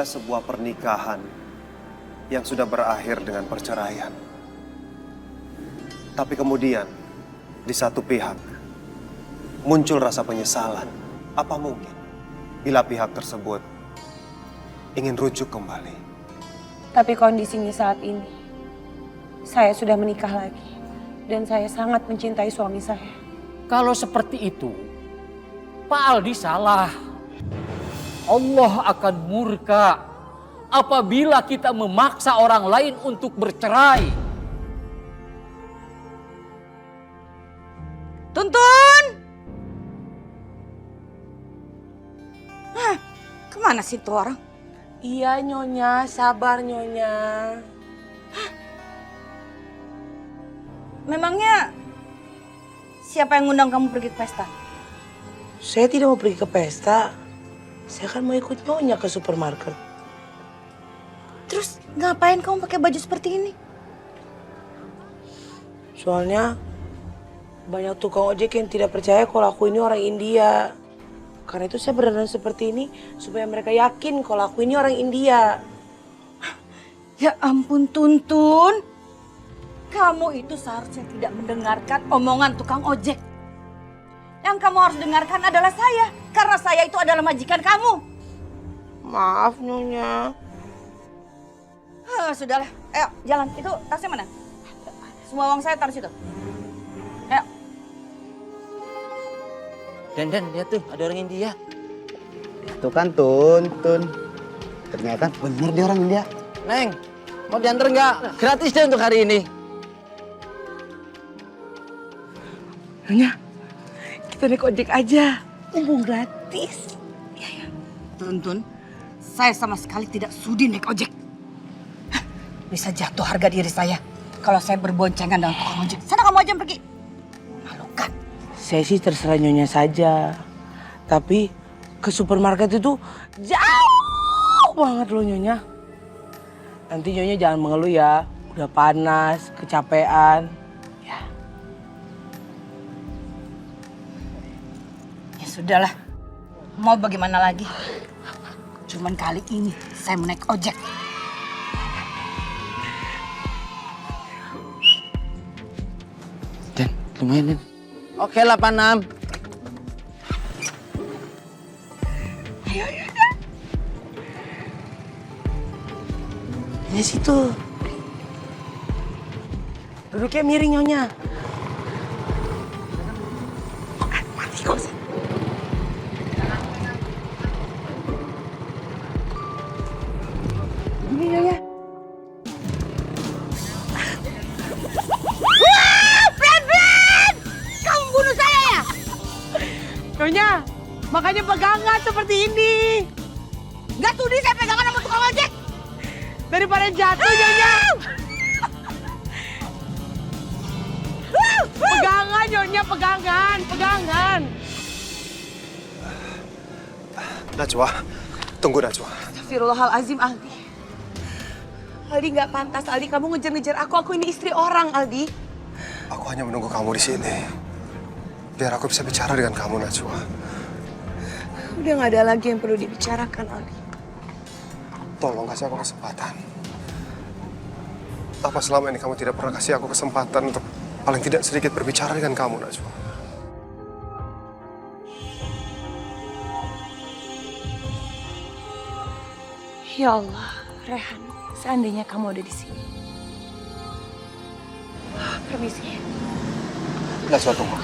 adalah sebuah pernikahan yang sudah berakhir dengan perceraian. Tapi kemudian, di satu pihak, muncul rasa penyesalan. Apa mungkin bila pihak tersebut ingin rujuk kembali? Tapi kondisinya saat ini, saya sudah menikah lagi. Dan saya sangat mencintai suami saya. Kalau seperti itu, Pak Aldi salah. Allah akan murka apabila kita memaksa orang lain untuk bercerai. Tuntun! Hah, kemana sih tuh orang? Iya Nyonya, sabar Nyonya. Memangnya siapa yang ngundang kamu pergi ke pesta? Saya tidak mau pergi ke pesta. Saya kan mau ikut Nyonya ke supermarket. Terus ngapain kamu pakai baju seperti ini? Soalnya banyak tukang ojek yang tidak percaya kalau aku ini orang India. Karena itu saya berdandan seperti ini supaya mereka yakin kalau aku ini orang India. Ya ampun Tuntun. Kamu itu seharusnya tidak mendengarkan omongan tukang ojek. Yang kamu harus dengarkan adalah saya. Karena saya itu adalah majikan kamu. Maaf Nyonya. Sudahlah, ayo jalan. Itu tasnya mana? Semua uang saya taruh situ. Ayo. Dan lihat tuh ada orang India. Tuh kan Tun. Ternyata bener dia orang India. Neng, mau diantar nggak? Gratis deh untuk hari ini. Nyonya, kita naik ojek aja. Mumpung gratis. Iya. Tuntun, saya sama sekali tidak sudi naik ojek. Hah, bisa jatuh harga diri saya kalau saya berboncengan dengan tukang ojek. Sana kamu aja yang pergi. Malukan. Saya sih terserah Nyonya saja. Tapi ke supermarket itu jauh banget loh Nyonya. Nanti Nyonya jangan mengeluh ya. Udah panas, kecapean. Sudahlah, mau bagaimana lagi? Cuman kali ini saya mau naik ojek. Dan lumayan Den. Oke 86. Ayo. Ini situ. Duduknya miring Nyonya. Mati kok. Ini Nyonya. Fred! Kamu bunuh saya ya? Nyonya, makanya pegangan seperti ini. Gak sudi saya pegangan sama tukang ojek. Daripada jatuh Nyonya. Pegangan Nyonya, pegangan. Najwa, tunggu Najwa. Astagfirullahalazim Aldi. Aldi nggak pantas Aldi, kamu ngejar-ngejar aku ini istri orang Aldi. Aku hanya menunggu kamu di sini. Biar aku bisa bicara dengan kamu, Najwa. Udah nggak ada lagi yang perlu dibicarakan Aldi. Tolong kasih aku kesempatan. Apa selama ini kamu tidak pernah kasih aku kesempatan untuk paling tidak sedikit berbicara dengan kamu, Najwa? Ya Allah, Rehan, seandainya kamu ada di sini. Permisi. Najwa, tunggu.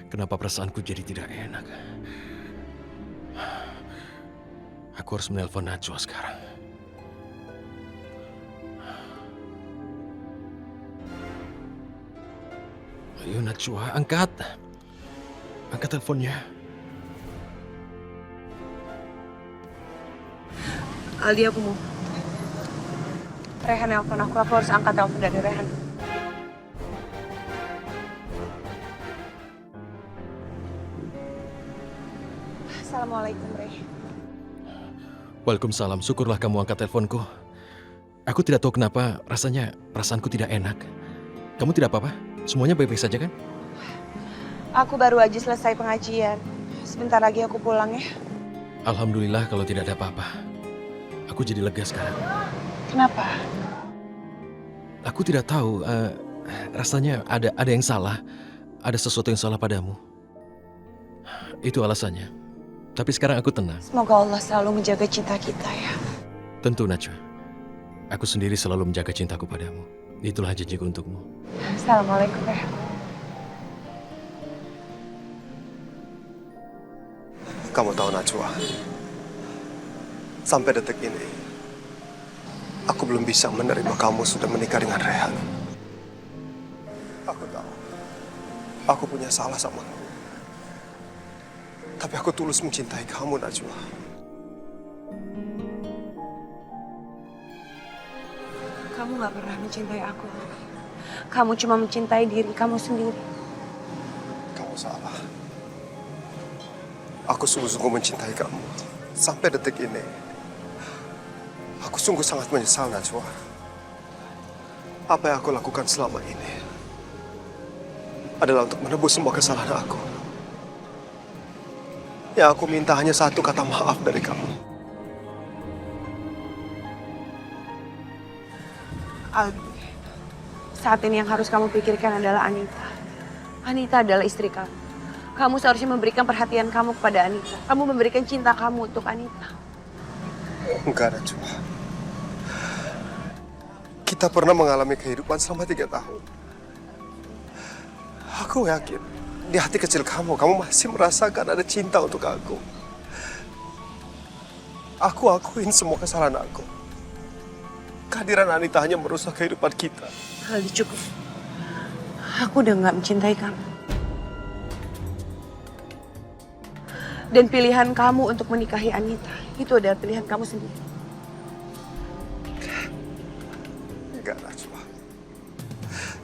Kenapa perasaanku jadi tidak enak? Aku harus menelpon Najwa sekarang. Ayo Najwa, angkat. Angkat teleponnya. Aldi, aku mau. Rehan nelfon aku harus angkat telepon dari Rehan. Assalamualaikum, Rey. Waalaikumsalam, syukurlah kamu angkat teleponku. Aku tidak tahu kenapa, rasanya perasaanku tidak enak. Kamu tidak apa-apa? Semuanya baik-baik saja kan? Aku baru aja selesai pengajian. Sebentar lagi aku pulang ya. Alhamdulillah kalau tidak ada apa-apa. Aku jadi lega sekarang. Kenapa? Aku tidak tahu, rasanya ada yang salah. Ada sesuatu yang salah padamu. Itu alasannya. Tapi sekarang aku tenang. Semoga Allah selalu menjaga cinta kita ya. Tentu Najwa. Aku sendiri selalu menjaga cintaku padamu. Itulah janjiku untukmu. Assalamualaikum ya. Kamu tahu Najwa, sampai detik ini, aku belum bisa menerima kamu sudah menikah dengan Rehan. Aku tahu, aku punya salah sama kamu. Tapi aku tulus mencintai kamu, Najwa. Kamu gak pernah mencintai aku. Kamu cuma mencintai diri kamu sendiri. Kamu salah. Aku sungguh-sungguh mencintai kamu. Sampai detik ini, aku sungguh sangat menyesal, Najwa. Apa yang aku lakukan selama ini adalah untuk menebus semua kesalahan aku. Ya, aku minta hanya satu kata maaf dari kamu. Aldi, saat ini yang harus kamu pikirkan adalah Anita. Anita adalah istri kamu. Kamu seharusnya memberikan perhatian kamu kepada Anita. Kamu memberikan cinta kamu untuk Anita. Enggak, Najwa. Kita pernah mengalami kehidupan selama 3 tahun. Aku yakin, di hati kecil kamu masih merasakan ada cinta untuk aku. Aku akuin semua kesalahan aku. Kehadiran Anita hanya merusak kehidupan kita. Aldi, cukup. Aku udah gak mencintai kamu. Dan pilihan kamu untuk menikahi Anita, itu adalah pilihan kamu sendiri. Enggak, Najwa.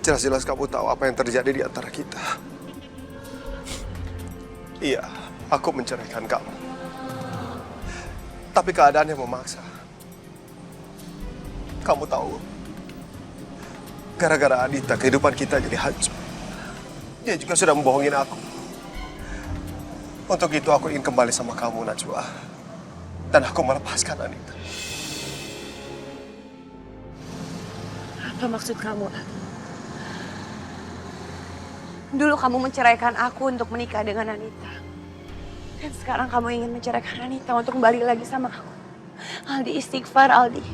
Jelas-jelas kamu tahu apa yang terjadi di antara kita. Iya, aku menceraikan kamu. Tapi keadaan yang memaksa. Kamu tahu, gara-gara Anita, kehidupan kita jadi hancur. Dia juga sudah membohongin aku. Untuk itu aku ingin kembali sama kamu, Najwa. Dan aku melepaskan Anita. Apa maksud kamu, Al? Dulu kamu menceraikan aku untuk menikah dengan Anita. Dan sekarang kamu ingin menceraikan Anita untuk kembali lagi sama aku. Aldi, istighfar, Aldi.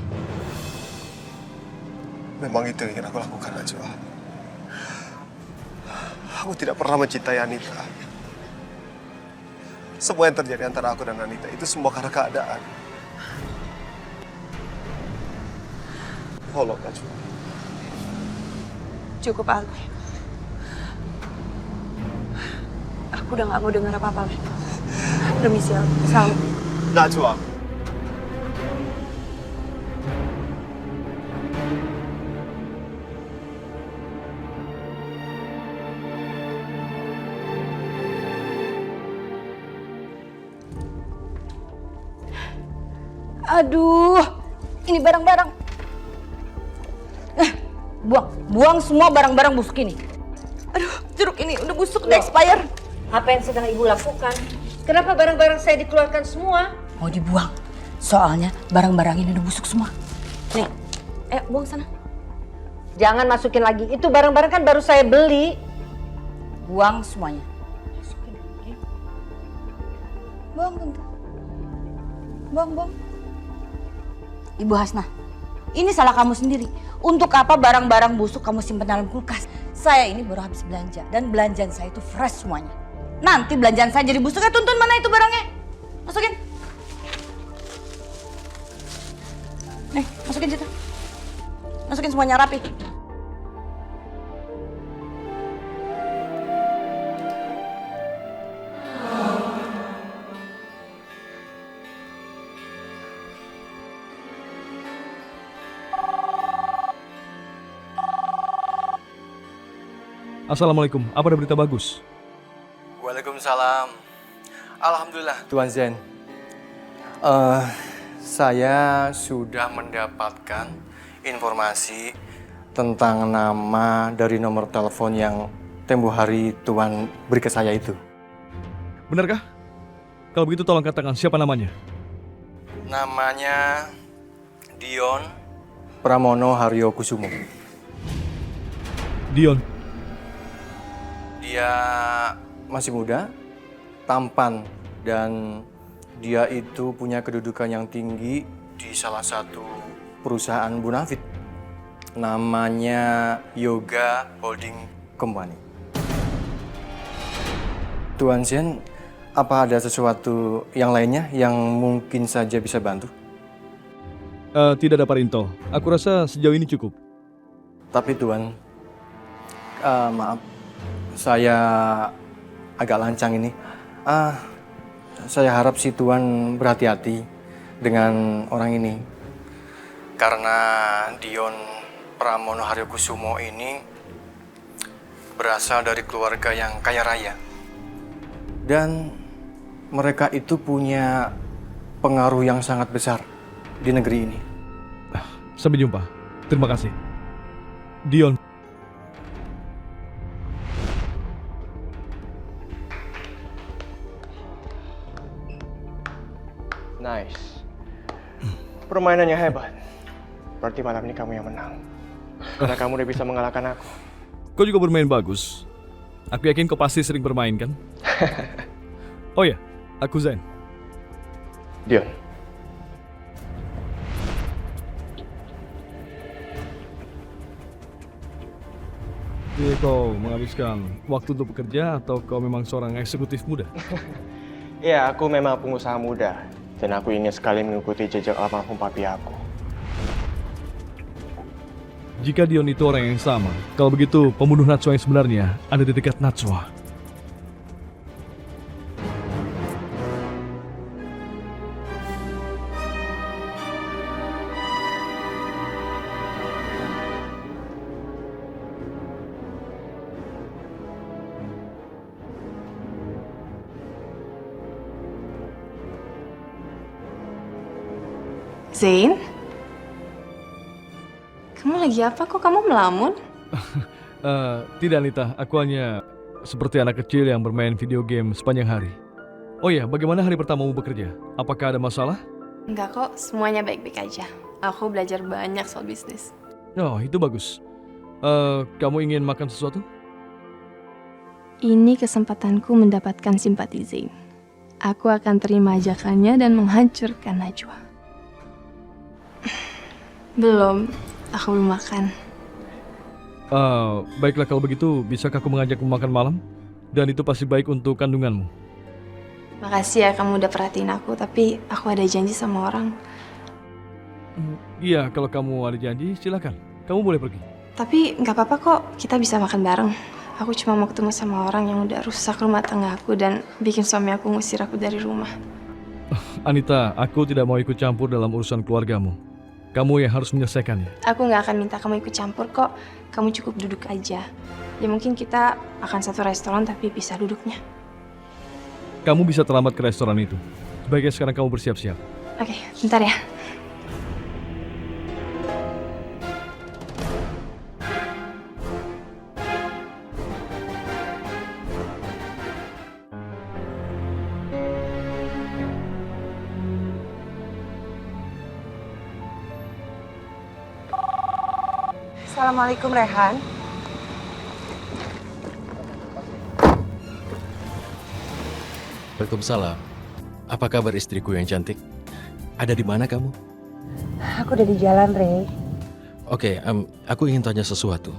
Memang itu yang ingin aku lakukan, Najwa. Aku tidak pernah mencintai Anita. Semua yang terjadi antara aku dan Anita itu semua karena keadaan. Tolong, Najwa. Cukup, Aldi. Aku udah gak mau dengar apa-apa lagi. Permisi, Aldi. Salam. Najwa. Aduh, ini barang-barang. Buang semua barang-barang busuk ini. Aduh, jeruk ini udah busuk, udah expire. Apa yang sedang ibu lakukan? Kenapa barang-barang saya dikeluarkan semua? Mau dibuang, soalnya barang-barang ini udah busuk semua. Nih, buang sana. Jangan masukin lagi, itu barang-barang kan baru saya beli. Buang semuanya. Masukin, ya. Buang, Tante. Buang. Ibu Hasnah, ini salah kamu sendiri. Untuk apa barang-barang busuk kamu simpan dalam kulkas? Saya ini baru habis belanja dan belanjaan saya itu fresh semuanya. Nanti belanjaan saya jadi busuk, tuntun mana itu barangnya? Masukin. Nih, masukin situ. Masukin semuanya rapi. Assalamualaikum, apa ada berita bagus? Waalaikumsalam. Alhamdulillah, Tuan Zen. Saya sudah mendapatkan informasi tentang nama dari nomor telepon yang tempo hari Tuan beri ke saya itu. Benarkah? Kalau begitu tolong katakan siapa namanya. Namanya Dion Pramono Haryo Kusumo. Dion. Dia masih muda, tampan, dan dia itu punya kedudukan yang tinggi di salah satu perusahaan bonafit. Namanya Yoga Holding Company. Tuan Zen, apa ada sesuatu yang lainnya yang mungkin saja bisa bantu? Tidak ada Pak Rinto. Aku rasa sejauh ini cukup. Tapi Tuan, maaf, saya agak lancang ini. Saya harap si Tuan berhati-hati dengan orang ini. Karena Dion Pramono Haryo Kusumo ini berasal dari keluarga yang kaya raya. Dan mereka itu punya pengaruh yang sangat besar di negeri ini. Sampai jumpa. Terima kasih. Dion. Nice. Permainannya hebat. Berarti malam ini kamu yang menang. Karena kamu udah bisa mengalahkan aku. Kau juga bermain bagus. Aku yakin kau pasti sering bermain kan? Oh ya, aku Zen. Dion. Jadi kau menghabiskan waktu untuk bekerja atau kau memang seorang eksekutif muda? Ya, aku memang pengusaha muda. Dan aku ingin sekali mengikuti jejak almarhum papi aku. Jika Dion itu orang yang sama, kalau begitu pembunuh Natsua yang sebenarnya ada di dekat Natsua. Zain? Kamu lagi apa kok kamu melamun? Tidak Anita, aku hanya seperti anak kecil yang bermain video game sepanjang hari. Oh ya, bagaimana hari pertamamu bekerja? Apakah ada masalah? Enggak kok, semuanya baik-baik aja. Aku belajar banyak soal bisnis. Oh, itu bagus. Kamu ingin makan sesuatu? Ini kesempatanku mendapatkan simpati Zain. Aku akan terima ajakannya dan menghancurkan Najwa. Belum, aku belum makan. Baiklah kalau begitu, bisakah aku mengajakmu makan malam? Dan itu pasti baik untuk kandunganmu. Makasih ya kamu udah perhatiin aku, tapi aku ada janji sama orang. Iya, kalau kamu ada janji, silakan. Kamu boleh pergi. Tapi nggak apa-apa kok, kita bisa makan bareng. Aku cuma mau ketemu sama orang yang udah rusak rumah tangga aku dan bikin suami aku ngusir aku dari rumah. Anita, aku tidak mau ikut campur dalam urusan keluargamu. Kamu yang harus menyelesaikannya. Aku nggak akan minta kamu ikut campur kok. Kamu cukup duduk aja. Ya mungkin kita akan satu restoran tapi bisa duduknya. Kamu bisa terlambat ke restoran itu. Sebaiknya sekarang kamu bersiap-siap. Oke, bentar ya. Assalamualaikum Rehan. Waalaikumsalam. Apa kabar istriku yang cantik? Ada di mana kamu? Aku udah di jalan, Rey. Oke, aku ingin tanya sesuatu.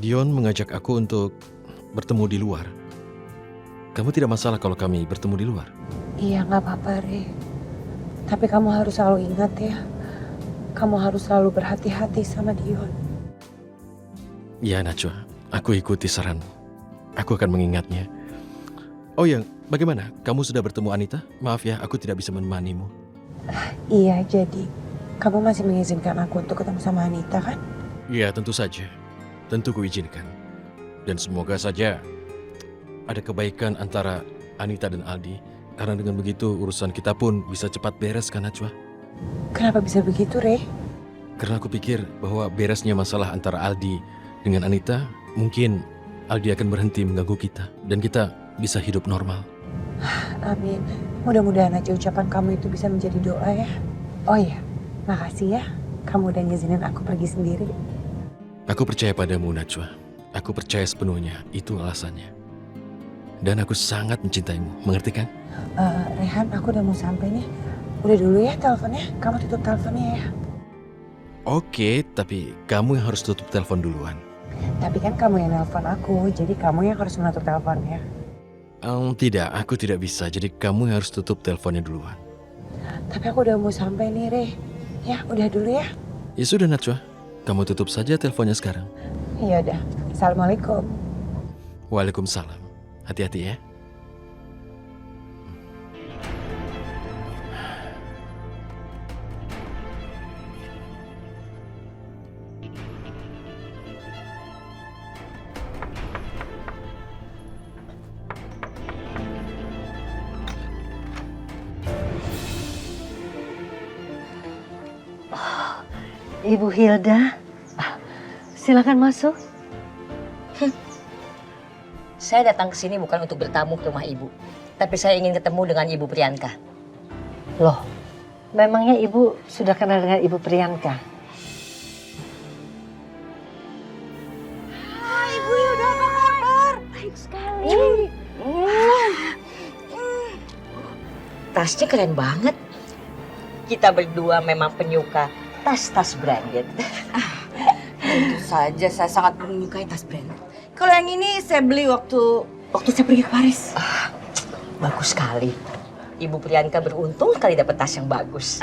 Dion mengajak aku untuk bertemu di luar. Kamu tidak masalah kalau kami bertemu di luar? Iya, nggak apa-apa, Rey. Tapi kamu harus selalu ingat ya, kamu harus selalu berhati-hati sama Dion. Ya Najwa, aku ikuti saranmu. Aku akan mengingatnya. Oh ya, bagaimana? Kamu sudah bertemu Anita? Maaf ya, aku tidak bisa menemanimu. Iya, jadi kamu masih mengizinkan aku untuk ketemu sama Anita kan? Ya, tentu saja. Tentu kuizinkan. Dan semoga saja ada kebaikan antara Anita dan Aldi. Karena dengan begitu urusan kita pun bisa cepat beres kan Najwa? Kenapa bisa begitu, Rey? Karena aku pikir bahwa beresnya masalah antara Aldi dengan Anita, mungkin Aldi akan berhenti mengganggu kita. Dan kita bisa hidup normal. Amin. Mudah-mudahan aja ucapan kamu itu bisa menjadi doa ya. Oh iya, makasih ya. Kamu udah ngizinin aku pergi sendiri. Aku percaya padamu Najwa. Aku percaya sepenuhnya, itu alasannya. Dan aku sangat mencintaimu, mengerti kan? Rehan, aku udah mau sampai nih. Udah dulu ya teleponnya, kamu tutup teleponnya ya. Oke, tapi kamu yang harus tutup telepon duluan. Tapi kan kamu yang nelpon aku, jadi kamu yang harus menutup teleponnya. Tidak, aku tidak bisa. Jadi kamu yang harus tutup teleponnya duluan. Tapi aku udah mau sampai nih, Rey. Ya, udah dulu ya. Ya sudah Najwa, kamu tutup saja teleponnya sekarang. Iya udah. Assalamualaikum. Waalaikumsalam. Hati-hati ya. Ibu Hilda, silakan masuk. Saya datang ke sini bukan untuk bertamu ke rumah ibu, tapi saya ingin ketemu dengan Ibu Priyanka. Loh, memangnya ibu sudah kenal dengan Ibu Priyanka? Ibu Hilda, apa kabar? Baik sekali. Tasnya keren banget. Kita berdua memang penyuka tas-tas branded. Tentu saja saya sangat menyukai tas branded. Kalau yang ini saya beli waktu saya pergi ke Paris. Bagus sekali. Ibu Priyanka beruntung sekali dapat tas yang bagus.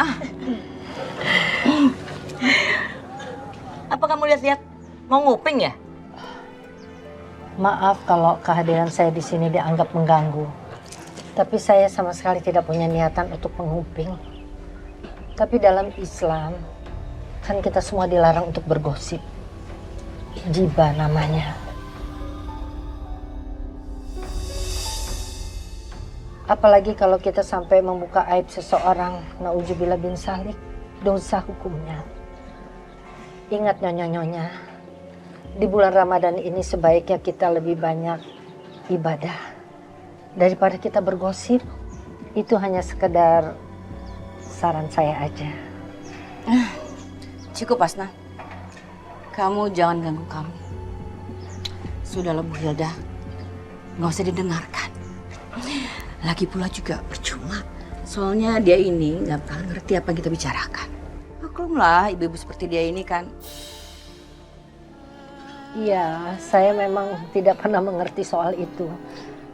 Apa kamu lihat-lihat? Mau nguping ya? Maaf kalau kehadiran saya di sini dianggap mengganggu. Tapi saya sama sekali tidak punya niatan untuk menguping. Tapi dalam Islam, kan kita semua dilarang untuk bergosip. Gibah namanya. Apalagi kalau kita sampai membuka aib seseorang, na'udzubillah bin salik, dosa hukumnya. Ingat nyonya-nyonya, di bulan Ramadan ini sebaiknya kita lebih banyak ibadah. Daripada kita bergosip, itu hanya sekedar saran saya aja. Cukup, Asna. Kamu jangan ganggu kami. Sudahlah Bu Hilda, nggak usah didengarkan. Lagi pula juga percuma. Soalnya dia ini nggak bakal ngerti apa yang kita bicarakan. Maklumlah ibu-ibu seperti dia ini kan. Iya, saya memang tidak pernah mengerti soal itu.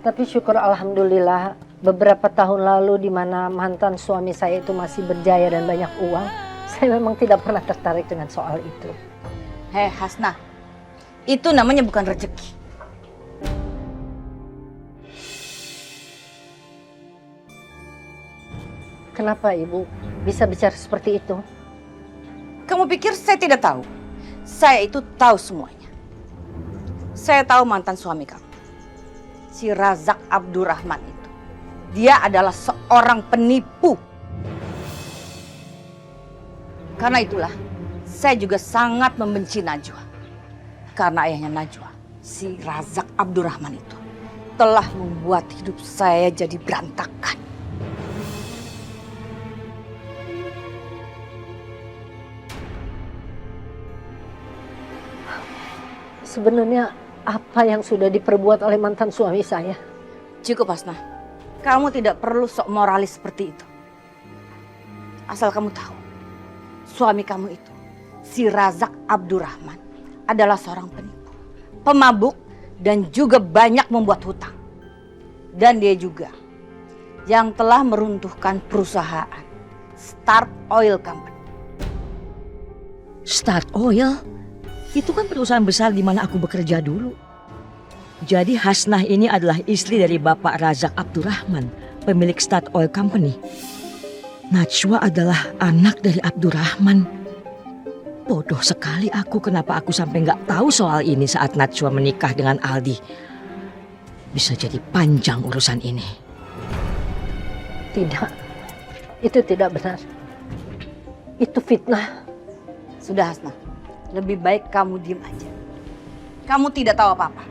Tapi syukur alhamdulillah beberapa tahun lalu di mana mantan suami saya itu masih berjaya dan banyak uang, saya memang tidak pernah tertarik dengan soal itu. Hei Hasna, itu namanya bukan rezeki. Kenapa Ibu bisa bicara seperti itu? Kamu pikir saya tidak tahu? Saya itu tahu semuanya. Saya tahu mantan suami kamu, si Razak Abdurrahman itu. Dia adalah seorang penipu. Karena itulah, saya juga sangat membenci Najwa. Karena ayahnya Najwa, si Razak Abdurrahman itu, telah membuat hidup saya jadi berantakan. Sebenarnya apa yang sudah diperbuat oleh mantan suami saya? Cukup, Hasna. Kamu tidak perlu sok moralis seperti itu. Asal kamu tahu, suami kamu itu, si Razak Abdurrahman, adalah seorang penipu, pemabuk, dan juga banyak membuat hutang. Dan dia juga yang telah meruntuhkan perusahaan Start Oil Company. Start Oil? Itu kan perusahaan besar di mana aku bekerja dulu. Jadi Hasnah ini adalah istri dari Bapak Razak Abdurrahman, pemilik Start Oil Company. Najwa adalah anak dari Abdurrahman. Bodoh sekali aku, kenapa aku sampai nggak tahu soal ini saat Najwa menikah dengan Aldi. Bisa jadi panjang urusan ini. Tidak, itu tidak benar. Itu fitnah. Sudah Hasnah, lebih baik kamu diem aja. Kamu tidak tahu apa-apa.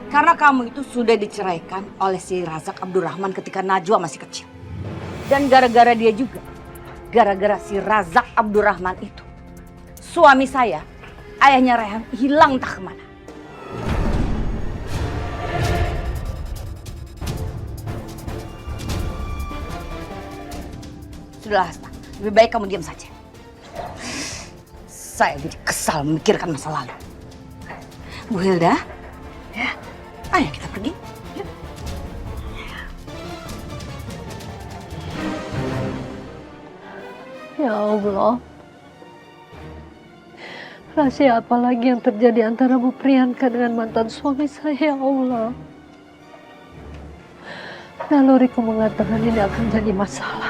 Karena kamu itu sudah diceraikan oleh si Razak Abdurrahman ketika Najwa masih kecil. Dan gara-gara dia juga, gara-gara si Razak Abdurrahman itu, suami saya, ayahnya Rehan, hilang entah kemana. Sudah Hasnah, lebih baik kamu diam saja. Saya jadi kesal memikirkan masa lalu. Bu Hilda, ya, ayo kita pergi. Yuk. Ya Allah. Rahasia apa lagi yang terjadi antara Bu Priyanka dengan mantan suami saya, ya Allah. Naluriku mengatakan ini akan jadi masalah.